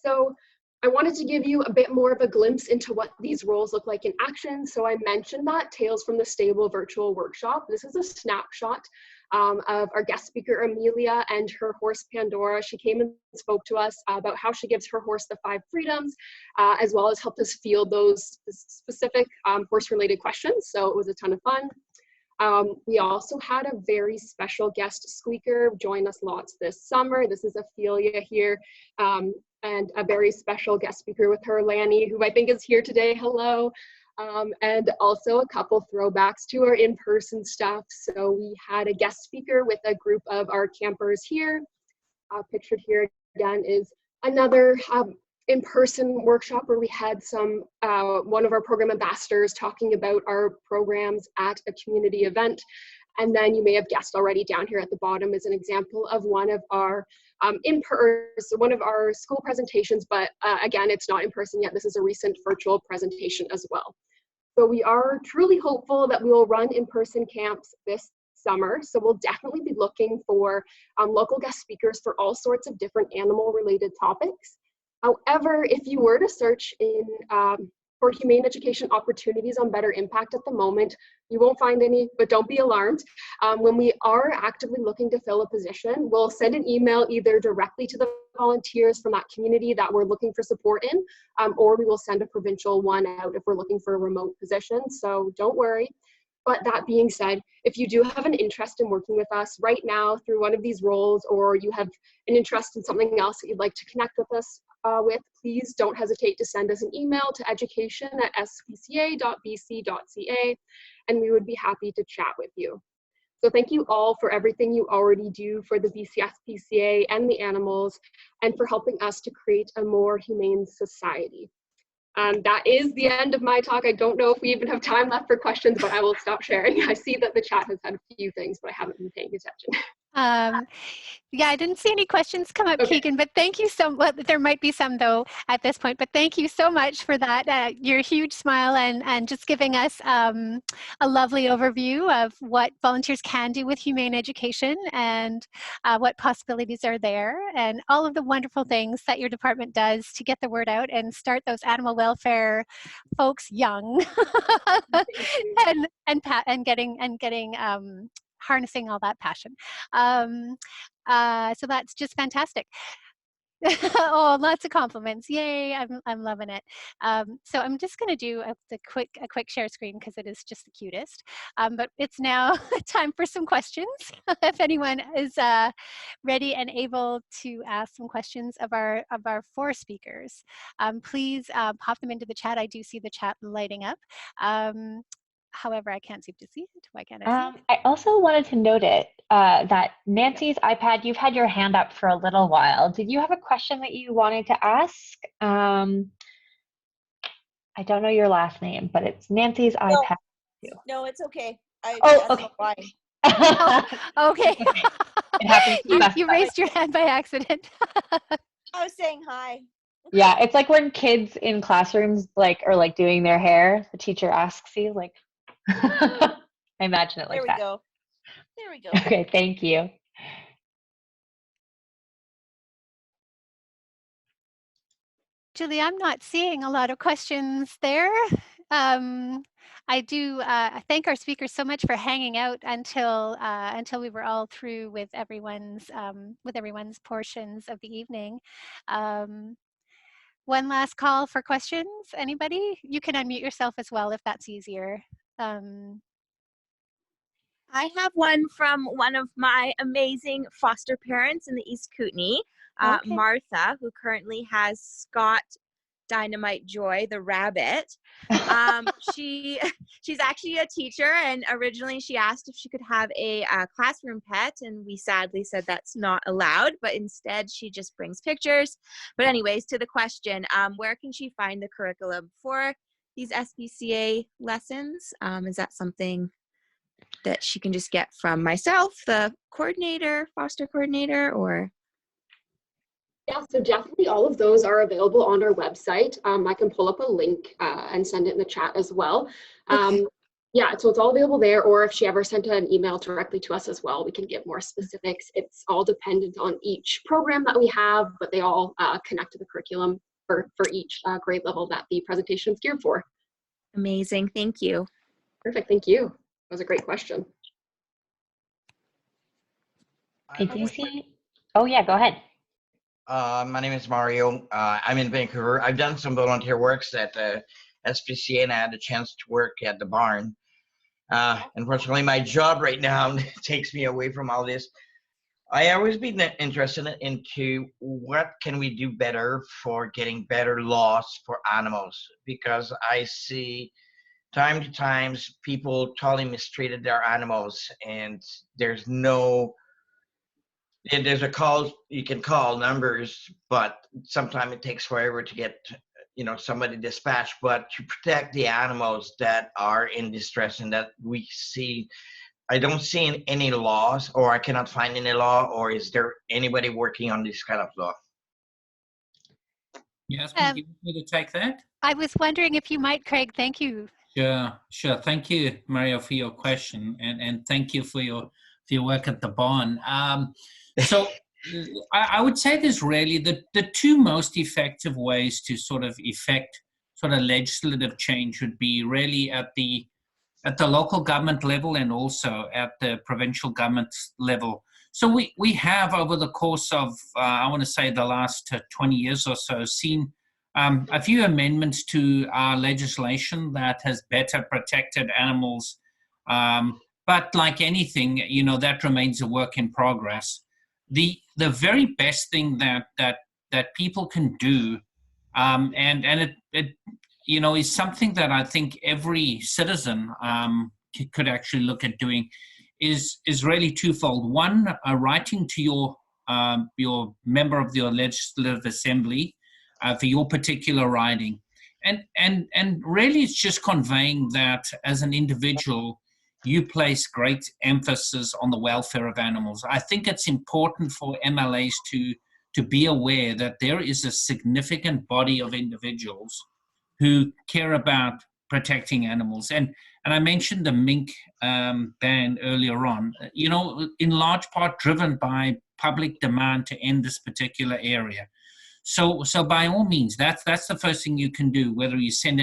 So I wanted to give you a bit more of a glimpse into what these roles look like in action. So I mentioned that Tales from the Stable virtual workshop. This is a snapshot of our guest speaker, Amelia, and her horse, Pandora. She came and spoke to us about how she gives her horse the 5 freedoms, as well as helped us field those specific horse-related questions. So it was a ton of fun. We also had a very special guest speaker join us lots this summer. This is Ophelia here, and a very special guest speaker with her, Lanny, who I think is here today. Hello. And also a couple throwbacks to our in-person stuff. So we had a guest speaker with a group of our campers here. Pictured here again is another in-person workshop where we had some one of our program ambassadors talking about our programs at a community event. And then you may have guessed already down here at the bottom is an example of one of our one of our school presentations, but again, it's not in person yet. This is a recent virtual presentation as well. So we are truly hopeful that we will run in-person camps this summer. So we'll definitely be looking for local guest speakers for all sorts of different animal-related topics. However, if you were to search in for humane education opportunities on Better Impact at the moment, you won't find any, but don't be alarmed. When we are actively looking to fill a position, we'll send an email either directly to the volunteers from that community that we're looking for support in, or we will send a provincial one out if we're looking for a remote position, so don't worry. But that being said, if you do have an interest in working with us right now through one of these roles, or you have an interest in something else that you'd like to connect with us with, please don't hesitate to send us an email to education@spca.bc.ca, and we would be happy to chat with you. So thank you all for everything you already do for the BC SPCA and the animals, and for helping us to create a more humane society. That is the end of my talk. I don't know if we even have time left for questions, but I will stop sharing. I see that the chat has had a few things, but I haven't been paying attention. Yeah, I didn't see any questions come up, Okay. Keegan, but thank you so much. Well, there might be some though at this point, but thank you so much for that. Your huge smile and just giving us a lovely overview of what volunteers can do with humane education and what possibilities are there, and all of the wonderful things that your department does to get the word out and start those animal welfare folks young and getting harnessing all that passion. So that's just fantastic. Oh, lots of compliments. Yay, I'm loving it. So I'm just going to do a quick share screen because it is just the cutest. But it's now time for some questions. If anyone is ready and able to ask some questions of our 4 speakers, please pop them into the chat. I do see the chat lighting up. However, I can't seem to see it. Why can't I see it? I also wanted to note that Nancy's iPad, you've had your hand up for a little while. Did you have a question that you wanted to ask? I don't know your last name, but it's Nancy's iPad. No, it's okay. Oh, okay. Why. Oh, okay. It happens to us. You raised your hand by accident. I was saying hi. Yeah, it's like when kids in classrooms are doing their hair, the teacher asks you I imagine it like that. There we go. Okay, thank you. Julie, I'm not seeing a lot of questions there. I do thank our speakers so much for hanging out until we were all through with everyone's portions of the evening. One last call for questions. Anybody? You can unmute yourself as well if that's easier. I have one from one of my amazing foster parents in the East Kootenay, Okay. Martha, who currently has Scott Dynamite Joy, the rabbit. She's actually a teacher, and originally she asked if she could have a classroom pet, and we sadly said that's not allowed, but instead she just brings pictures. But anyways, to the question, where can she find the curriculum for these SPCA lessons? Is that something that she can just get from myself, the coordinator, foster coordinator, or? Yeah, so definitely all of those are available on our website. I can pull up a link and send it in the chat as well. Okay. Yeah, so it's all available there, or if she ever sent an email directly to us as well, we can give more specifics. It's all dependent on each program that we have, but they all connect to the curriculum for each grade level that the presentation is geared for. Amazing. Thank you. Perfect. Thank you. That was a great question. I do see. Oh yeah, go ahead. My name is Mario. I'm in Vancouver. I've done some volunteer works at the SPCA, and I had a chance to work at the barn. Unfortunately, my job right now takes me away from all this. I always been interested into what can we do better for getting better laws for animals, because I see time to times people totally mistreated their animals, and there's a call, you can call numbers, but sometimes it takes forever to get somebody dispatched. But to protect the animals that are in distress and that we see, I don't see any laws, or I cannot find any law, or is there anybody working on this kind of law? Yasmin, do you want me to take that? I was wondering if you might, Craig. Thank you. Sure. Thank you, Mario, for your question, and thank you for your work at the barn. So I would say there's really the two most effective ways to sort of effect sort of legislative change would be really at the local government level and also at the provincial government level. So we have, over the course of, I want to say, the last 20 years or so, seen a few amendments to our legislation that has better protected animals. But like anything, that remains a work in progress. The very best thing that people can do, and it is something that I think every citizen could actually look at doing, is really twofold. One, writing to your member of your legislative assembly for your particular riding, and really it's just conveying that as an individual you place great emphasis on the welfare of animals. I think it's important for MLAs to be aware that there is a significant body of individuals who care about protecting animals. And I mentioned the mink ban earlier on, in large part driven by public demand to end this particular area. So by all means, that's the first thing you can do, whether you send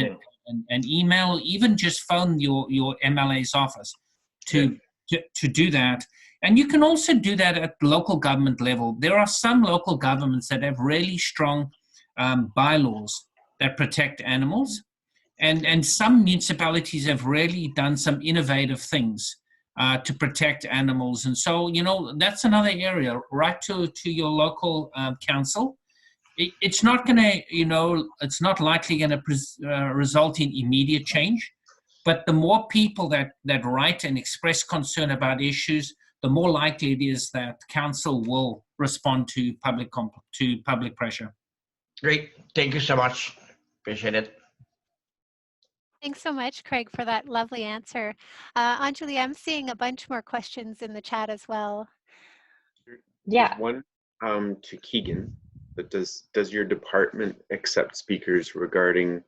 an email, or even just phone your MLA's office to do that. And you can also do that at local government level. There are some local governments that have really strong bylaws that protect animals. And some municipalities have really done some innovative things to protect animals. And so, that's another area. Write to your local council. It's not going to, it's not likely going to result in immediate change. But the more people that write and express concern about issues, the more likely it is that council will respond to public pressure. Great. Thank you so much. Appreciate it. Thanks so much, Craig, for that lovely answer. Anjali, I'm seeing a bunch more questions in the chat as well. Yeah. There's one to Keegan. But does your department accept speakers regarding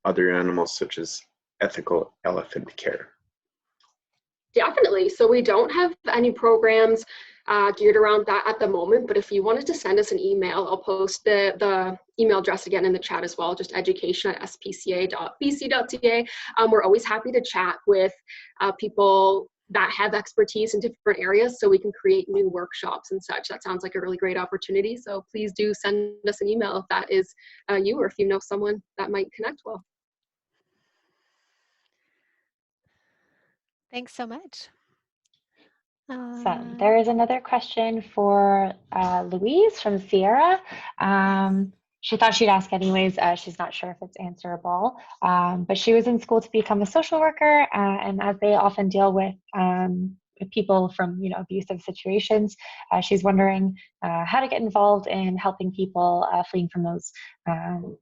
other animals such as ethical elephant care? Definitely. So we don't have any programs geared around that at the moment, but if you wanted to send us an email, I'll post the email address again in the chat as well, just education@spca.bc.ca. We're always happy to chat with people that have expertise in different areas so we can create new workshops and such. That sounds like a really great opportunity. So please do send us an email if that is you, or if you know someone that might connect well. Thanks so much. So there is another question for Louise from Sierra. She thought she'd ask anyways. She's not sure if it's answerable, but she was in school to become a social worker, and as they often deal with people from abusive situations, she's wondering how to get involved in helping people fleeing from those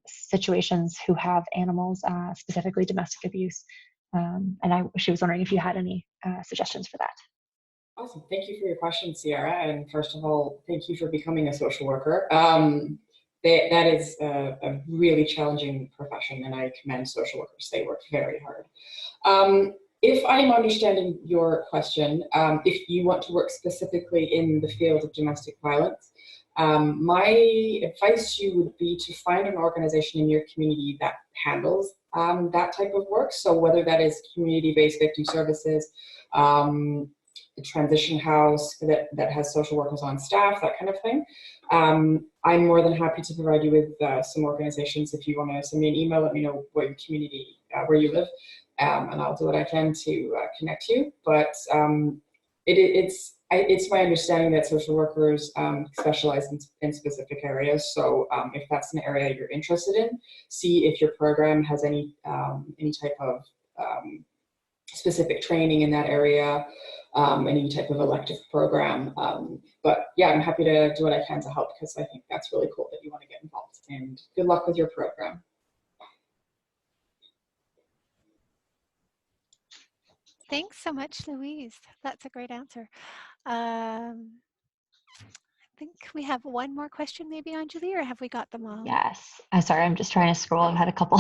situations who have animals, specifically domestic abuse. And she was wondering if you had any suggestions for that. Awesome. Thank you for your question, Sierra. And first of all, thank you for becoming a social worker. That is a really challenging profession, and I commend social workers. They work very hard. If I'm understanding your question, if you want to work specifically in the field of domestic violence, My advice to you would be to find an organization in your community that handles that type of work. So whether that is community-based victim services, a transition house that has social workers on staff, that kind of thing. I'm more than happy to provide you with some organizations. If you want to send me an email, let me know what your community, where you live, and I'll do what I can to connect you. But it's my understanding that social workers specialize in specific areas. So if that's an area you're interested in, see if your program has any type of specific training in that area, any type of elective program. But yeah, I'm happy to do what I can to help, because I think that's really cool that you want to get involved. And good luck with your program. Thanks so much, Louise. That's a great answer. I think we have one more question, maybe, Anjali, or have we got them all? Yes. I'm sorry, I'm just trying to scroll. I've had a couple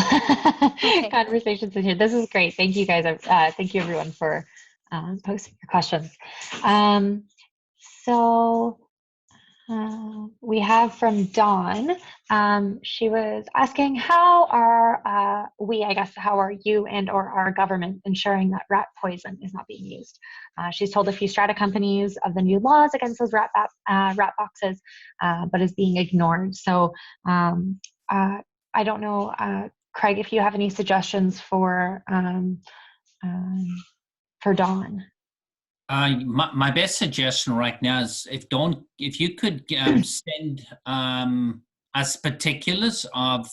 Okay. conversations in here. This is great. Thank you guys. Thank you everyone for posting your questions. So we have from Dawn. She was asking, how are how are you and or our government ensuring that rat poison is not being used? She's told a few strata companies of the new laws against those rat boxes, but is being ignored. So I don't know, Craig, if you have any suggestions for Dawn. My best suggestion right now is if you could send us particulars of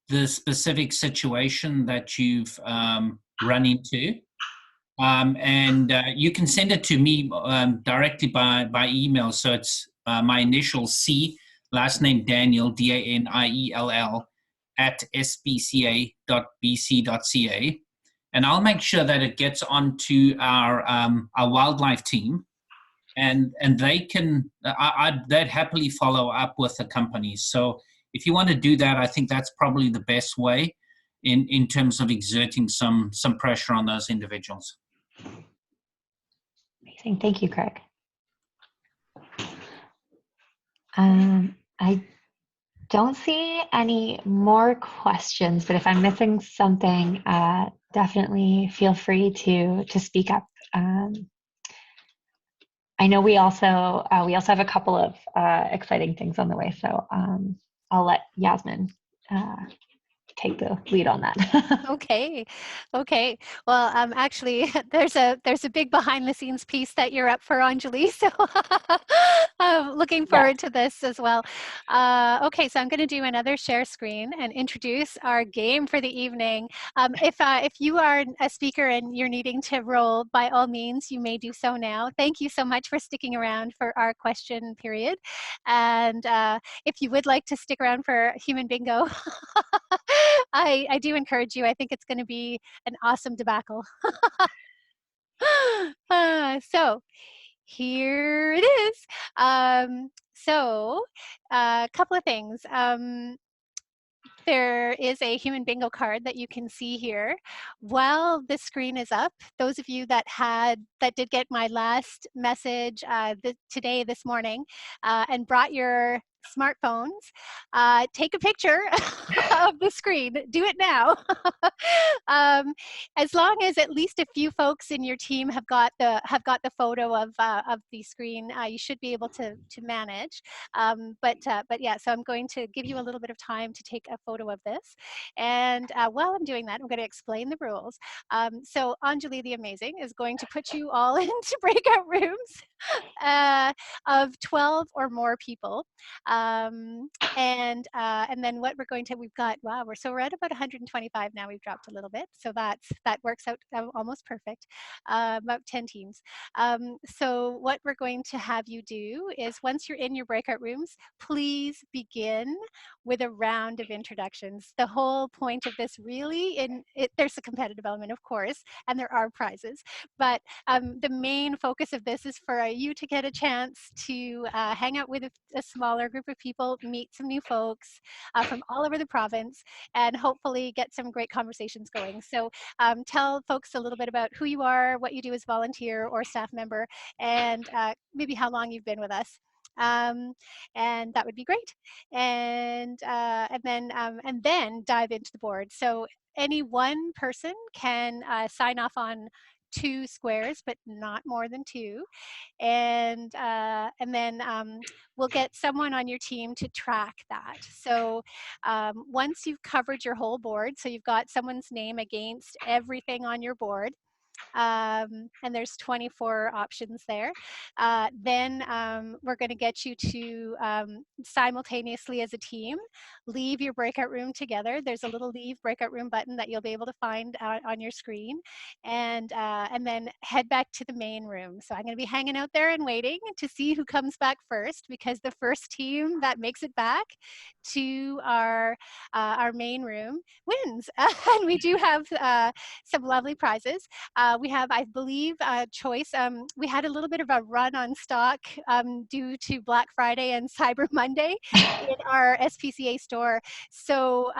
the specific situation that you've run into, and you can send it to me directly by email. So it's my initial C, last name Daniel, DANIELL, at spca.bc.ca. And I'll make sure that it gets onto our wildlife team, and they can they'd happily follow up with the companies. So if you want to do that, I think that's probably the best way in terms of exerting some pressure on those individuals. Amazing, thank you, Craig. I don't see any more questions, but if I'm missing something, definitely feel free to speak up. I know we also have a couple of exciting things on the way, so I'll let Yasmin take the lead on that. Okay. Well, actually, there's a big behind the scenes piece that you're up for, Anjali. So I'm looking forward to this as well. Okay, so I'm going to do another share screen and introduce our game for the evening. If you are a speaker and you're needing to roll, by all means, you may do so now. Thank you so much for sticking around for our question period. And if you would like to stick around for Human Bingo, I do encourage you. I think it's going to be an awesome debacle. So here it is. A couple of things. There is a Human Bingo card that you can see here. While this screen is up, those of you that did get my last message today, this morning, and brought your smartphones, take a picture of the screen. Do it now. As long as at least a few folks in your team have got the photo of the screen, you should be able to manage. But yeah, so I'm going to give you a little bit of time to take a photo of this. And while I'm doing that, I'm going to explain the rules. So Anjali the Amazing is going to put you all into breakout rooms of 12 or more people. And then what we're going to, wow, we're at about 125 now. We've dropped a little bit. So that works out almost perfect, about 10 teams. So what we're going to have you do is, once you're in your breakout rooms, please begin with a round of introductions. The whole point of this really, there's a competitive element, of course, and there are prizes, but the main focus of this is for you to get a chance to hang out with a smaller group of people, meet some new folks from all over the province, and hopefully get some great conversations going. So tell folks a little bit about who you are, what you do as volunteer or staff member, and maybe how long you've been with us. and that would be great. And then dive into the board. So any one person can sign off on 2 squares, but not more than 2. And then we'll get someone on your team to track that. So once you've covered your whole board, so you've got someone's name against everything on your board, and there's 24 options there. Then we're going to get you to simultaneously as a team leave your breakout room together. There's a little leave breakout room button that you'll be able to find on your screen, and then head back to the main room. So I'm going to be hanging out there and waiting to see who comes back first, because the first team that makes it back to our main room wins. And we do have some lovely prizes. We have, I believe, choice. We had a little bit of a run on stock due to Black Friday and Cyber Monday in our SPCA store. So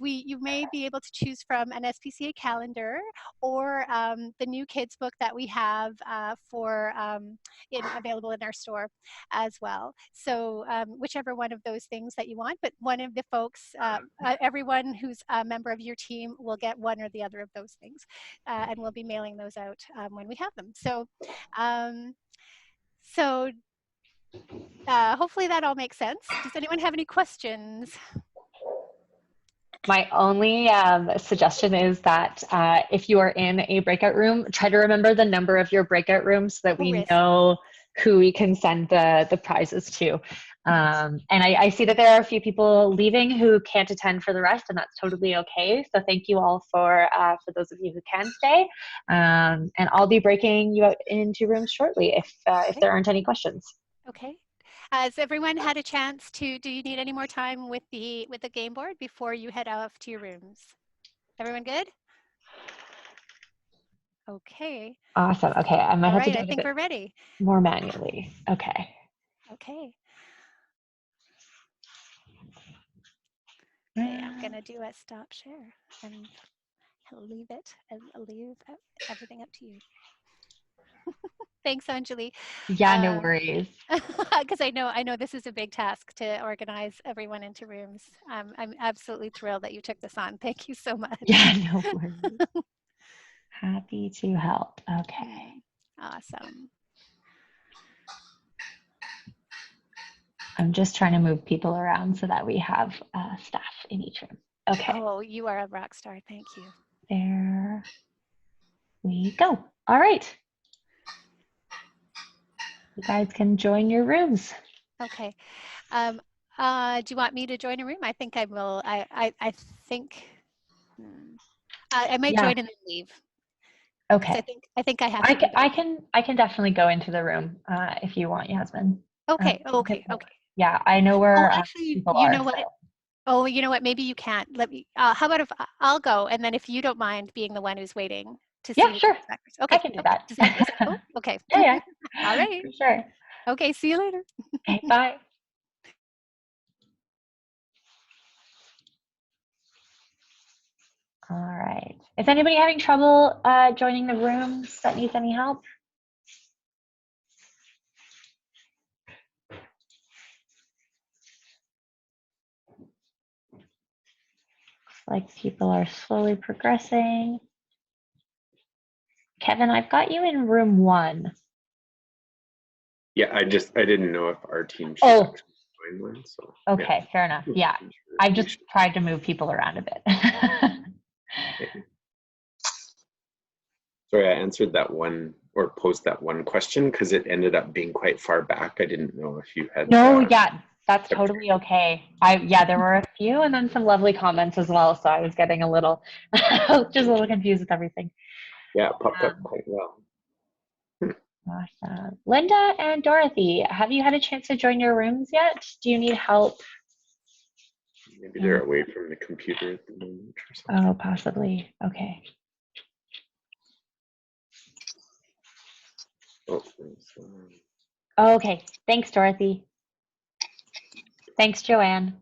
you may be able to choose from an SPCA calendar or the new kids book that we have available in our store as well. So whichever one of those things that you want, but one of the folks, everyone who's a member of your team will get one or the other of those things, and we'll be mailing those out when we have them. So hopefully that all makes sense. Does anyone have any questions? My only suggestion is that if you are in a breakout room, try to remember the number of your breakout room so that we know who we can send the prizes to. And I see that there are a few people leaving who can't attend for the rest, and that's totally okay. So thank you all for those of you who can stay. And I'll be breaking you out into rooms shortly if there aren't any questions. Okay. Has everyone had a chance to, do you need any more time with the game board before you head off to your rooms? Everyone good? Okay. Awesome. Okay, I might have to do I it think we're ready. more manually. Okay. Okay. Okay, I'm gonna do a stop share and leave it and leave everything up to you. Thanks, Anjali. Yeah, no worries. Because I know this is a big task to organize everyone into rooms. I'm absolutely thrilled that you took this on. Thank you so much. Yeah, no worries. Happy to help. Okay. Awesome. I'm just trying to move people around so that we have staff in each room. Okay. Oh, you are a rock star. Thank you. There we go. All right. You guys can join your rooms. Okay. Do you want me to join a room? I think I will. I think I might join and then leave. Okay. I think I have to be back. I can definitely go into the room if you want, Yasmin. Okay. Okay. Yeah, I know where actually, people you are. know what? So. Oh, you know what? Maybe you can't. Let me. How about if I'll go, and then if you don't mind being the one who's waiting to see. Yeah, sure. Okay. I can do that. Is that cool? Okay. Yeah. All right. For sure. Okay. See you later. Okay. Bye. All right. Is anybody having trouble joining the rooms that needs any help? Like people are slowly progressing. Kevin, I've got you in room 1. Yeah, I didn't know if our team should actually join one. So okay, fair enough. Yeah, I've just tried to move people around a bit. Okay. Sorry, I answered that one or posed that one question because it ended up being quite far back. I didn't know if you had. No, yeah, that's totally okay. There were a few and then some lovely comments as well. So I was getting a little, just a little confused with everything. Yeah, it popped up quite well. Awesome. Linda and Dorothy, have you had a chance to join your rooms yet? Do you need help? Maybe they're away from the computer at the moment or something. Oh, possibly. Okay. Oh, okay. Thanks, Dorothy. Thanks, Joanne.